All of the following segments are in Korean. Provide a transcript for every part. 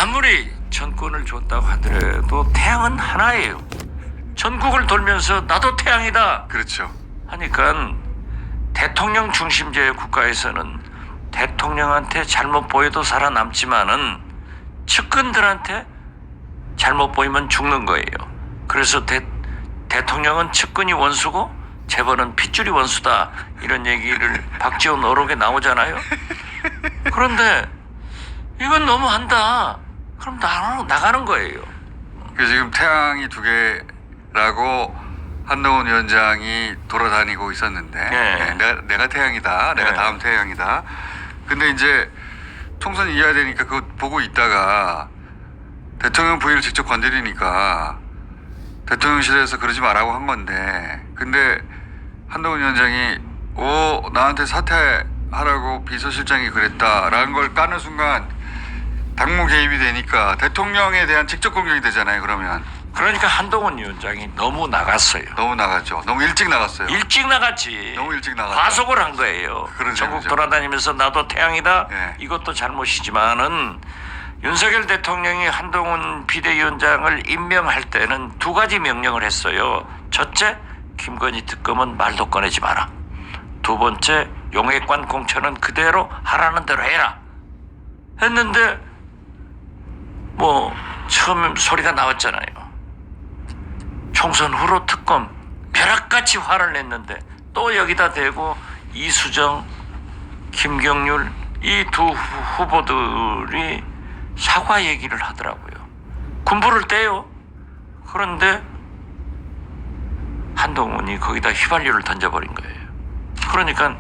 아무리 전권을 줬다고 하더라도 태양은 하나예요. 전국을 돌면서 나도 태양이다 그렇죠. 하니까 대통령 중심제의 국가에서는 대통령한테 잘못 보여도 살아남지만은 측근들한테 잘못 보이면 죽는 거예요. 그래서 대통령은 측근이 원수고 재벌은 핏줄이 원수다 이런 얘기를 박지원 어록에 나오잖아요. 그런데 이건 너무한다. 그럼 나가는 거예요. 지금 태양이 두 개라고 한동훈 위원장이 돌아다니고 있었는데 네. 내가 태양이다. 내가 네. 다음 태양이다. 근데 이제 총선 이어야 되니까 그거 보고 있다가 대통령 부인을 직접 건드리니까 대통령실에서 그러지 말라고 한 건데 근데 한동훈 위원장이 나한테 사퇴하라고 비서실장이 그랬다라는 걸 까는 순간 당무 개입이 되니까 대통령에 대한 직접 공격이 되잖아요. 그러면 그러니까 한동훈 위원장이 너무 나갔어요. 너무 나갔죠. 너무 일찍 나갔어요. 일찍 나갔지. 너무 일찍 나갔죠. 과속을 한 거예요. 그런 전국 셈이죠. 돌아다니면서 나도 태양이다. 네. 이것도 잘못이지만은 윤석열 대통령이 한동훈 비대위원장을 임명할 때는 두 가지 명령을 했어요. 첫째, 김건희 특검은 말도 꺼내지 마라. 두 번째, 용액관 공천은 그대로 하라는 대로 해라. 했는데 처음 소리가 나왔잖아요. 총선 후로 특검 벼락같이 화를 냈는데 또 여기다 대고 이수정, 김경률 이 두 후보들이 사과 얘기를 하더라고요. 군부를 떼요. 그런데 한동훈이 거기다 휘발유를 던져버린 거예요. 그러니까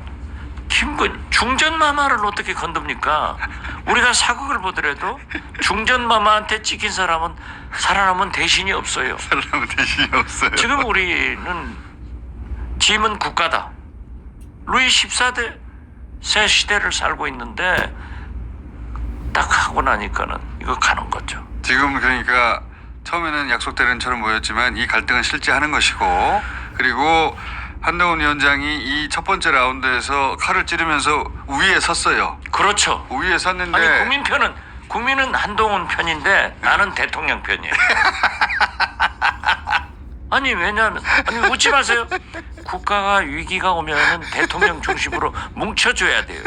중전마마를 어떻게 건듭니까? 우리가 사극을 보더라도 중전마마한테 찍힌 사람은 살아남은 대신이 없어요. 살라면 대신이 없어요. 지금 우리는 짐은 국가다. 루이 14대 새 시대를 살고 있는데 딱 하고 나니까는 이거 가는 거죠. 지금 그러니까 처음에는 약속대로는 처럼 보였지만 이 갈등은 실제 하는 것이고 그리고 한동훈 위원장이 이 첫 번째 라운드에서 칼을 찌르면서 우위에 섰어요. 그렇죠. 우위에 섰는데 아니 국민은 한동훈 편인데 나는 대통령 편이에요. 아니 왜냐하면 웃지 마세요. 국가가 위기가 오면은 대통령 중심으로 뭉쳐줘야 돼요.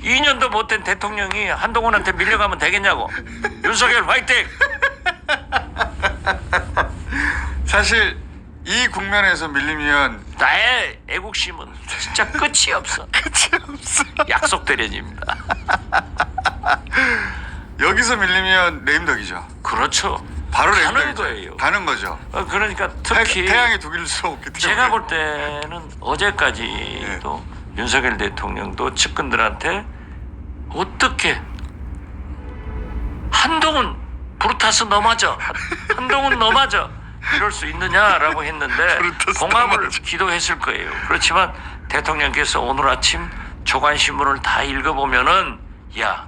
2년도 못된 대통령이 한동훈한테 밀려가면 되겠냐고. 윤석열 화이팅! 사실 이 국면에서 밀리면 나의 애국심은 진짜 끝이 없어. 끝이 없어. 약속 대련입니다. 여기서 밀리면 레임덕이죠. 그렇죠. 바로 가는 레임덕이죠. 거예요. 가는 거죠. 그러니까 특히 태양이 두 길을 수 없기 때문에 제가 볼 때는 어제까지도 윤석열 대통령도 측근들한테 어떻게 한동훈 브루타스 넘어져 한동훈 넘어져 이럴 수 있느냐라고 했는데 브루타스 봉합을 넘어져. 기도했을 거예요. 그렇지만 대통령께서 오늘 아침 조간신문을 다 읽어보면은 야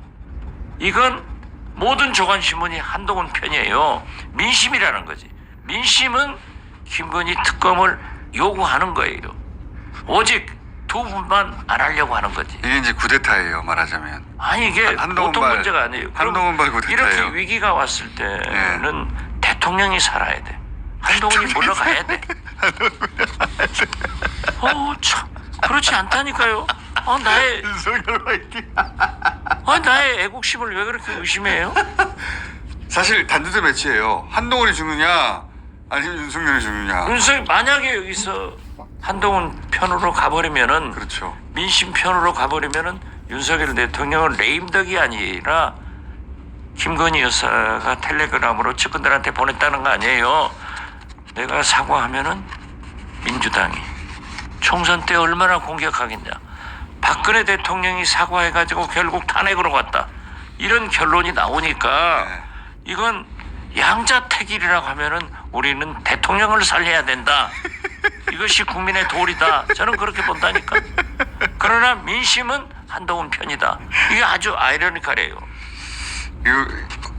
이건 모든 조간신문이 한동훈 편이에요. 민심이라는 거지. 민심은 김건희 특검을 요구하는 거예요. 오직 두 분만 안 하려고 하는 거지. 이게 이제 쿠데타예요. 말하자면. 아니 이게 한동훈 보통 발, 문제가 아니에요. 한동훈 발 쿠데타예요. 이렇게 위기가 왔을 때는 대통령이 살아야 돼. 한동훈이 물러가야 돼. 참 그렇지 않다니까요. 나의 윤석열 화이팅. 나의 애국심을 왜 그렇게 의심해요? 사실 단두대 매치예요. 한동훈이 죽느냐 아니면 윤석열이 죽느냐. 만약에 여기서 한동훈 편으로 가버리면은 그렇죠. 민심 편으로 가버리면은 윤석열 대통령은 레임덕이 아니라 김건희 여사가 텔레그램으로 측근들한테 보냈다는 거 아니에요. 내가 사과하면은 민주당이 총선 때 얼마나 공격하겠냐. 박근혜 대통령이 사과해가지고 결국 탄핵으로 갔다. 이런 결론이 나오니까 이건 양자택일이라고 하면은 우리는 대통령을 살려야 된다. 이것이 국민의 도리다. 저는 그렇게 본다니까. 그러나 민심은 한동훈 편이다. 이게 아주 아이러니컬해요.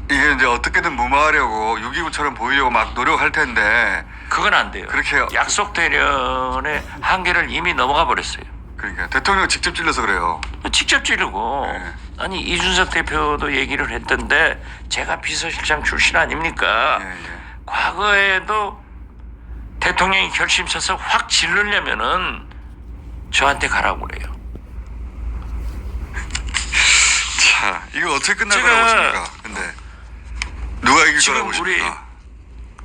이게 이제 어떻게든 무마하려고 6.29처럼 보이려고 막 노력할 텐데 그건 안 돼요. 그렇게 약속 대련의 한계를 이미 넘어가 버렸어요. 그러니까 대통령 직접 찔러서 그래요. 직접 찌르고 네. 아니 이준석 대표도 얘기를 했던데 제가 비서실장 출신 아닙니까? 예, 예. 과거에도 대통령이 결심 서서 확 질르려면은 저한테 가라고 그래요. 자, 이거 어떻게 끝날 제가- 거라고 보십니까? 근데 누가 이길 지금 거라고 우리 보십니까?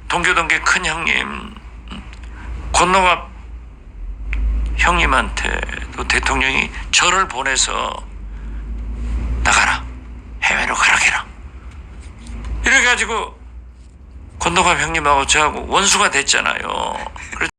동교동계 큰 형님 권노갑 형님한테도 대통령이 저를 보내서 나가라 해외로 가라게라 이래가지고 권노갑 형님하고 저하고 원수가 됐잖아요. 그래서